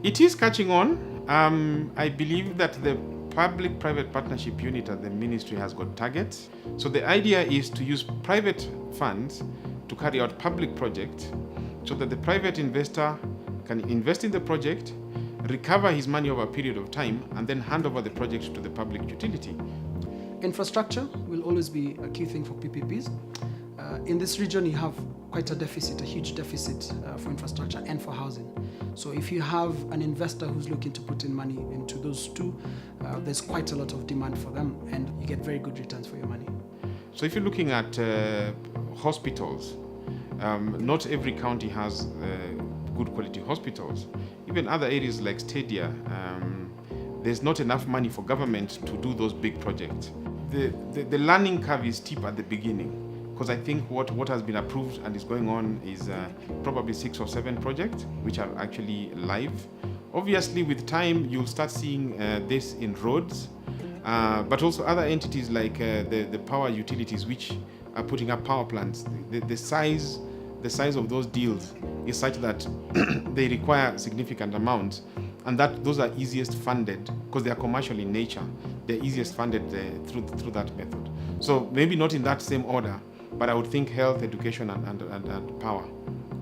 It is catching on. I believe that the public-private partnership unit at the ministry has got targets. So the idea is to use private funds to carry out public projects so that the private investor can invest in the project, recover his money over a period of time, and then hand over the project to the public utility. Infrastructure will always be a key thing for PPPs. In this region, you have quite a deficit, a huge deficit for infrastructure and for housing. So if you have an investor who's looking to put in money into those two, there's quite a lot of demand for them, and you get very good returns for your money. So if you're looking at hospitals, not every county has good quality hospitals. Even other areas like Stadia, there's not enough money for government to do those big projects. The learning curve is steep at the beginning, because I think what has been approved and is going on is probably 6 or 7 projects which are actually live. Obviously, with time, you'll start seeing this in roads, but also other entities like the power utilities which are putting up power plants. The size of those deals is such that they require significant amounts, and that those are easiest funded because they are commercial in nature. They're easiest funded through that method. So maybe not in that same order, but I would think health, education, and power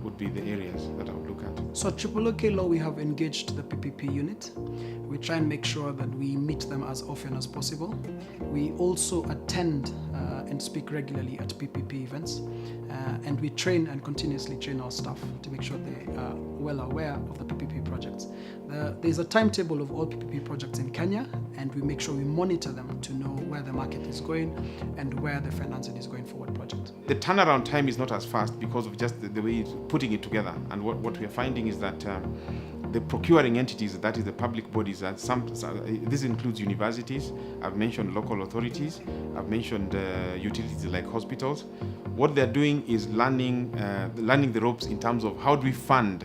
would be the areas that I would look at. So at TRIPLEOKLAW, we have engaged the PPP unit. We try and make sure that we meet them as often as possible. We also attend and speak regularly at PPP events, and we train and continuously train our staff to make sure they are well aware of the PPP projects. There's a timetable of all PPP projects in Kenya, and we make sure we monitor them to know where the market is going and where the financing is going for what project. The turnaround time is not as fast because of just the way it's putting it together. And what we are finding is that the procuring entities, that is the public bodies, and this includes universities, I've mentioned local authorities, I've mentioned utilities like hospitals. What they're doing is learning the ropes in terms of how do we fund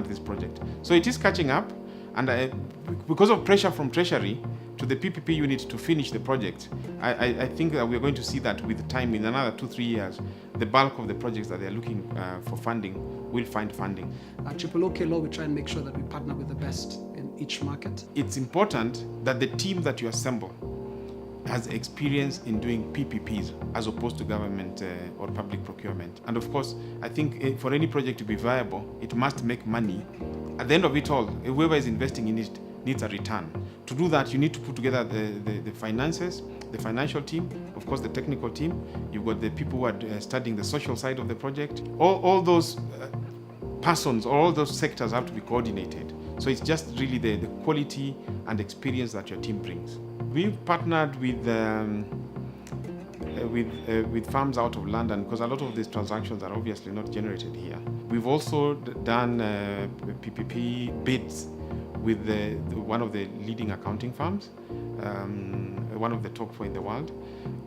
this project. So it is catching up, and because of pressure from Treasury to the PPP unit to finish the project, I think that we're going to see that with time, in another 2-3 years, the bulk of the projects that they're looking for funding will find funding. At TRIPLEOKLAW, we try and make sure that we partner with the best in each market. It's important that the team that you assemble has experience in doing PPPs as opposed to government or public procurement. And of course, I think for any project to be viable, it must make money. At the end of it all, whoever is investing in it needs a return. To do that, you need to put together the finances, the financial team, of course the technical team. You've got the people who are studying the social side of the project. All those persons, all those sectors have to be coordinated. So it's just really the quality and experience that your team brings. We've partnered with firms out of London because a lot of these transactions are obviously not generated here. We've also done PPP bids with one of the leading accounting firms, one of the top 4 in the world.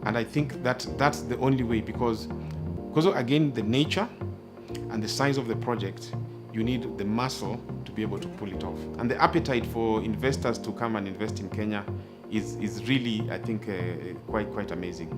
And I think that's the only way, because again, the nature and the size of the project, you need the muscle to be able to pull it off. And the appetite for investors to come and invest in Kenya is really, I think, quite amazing.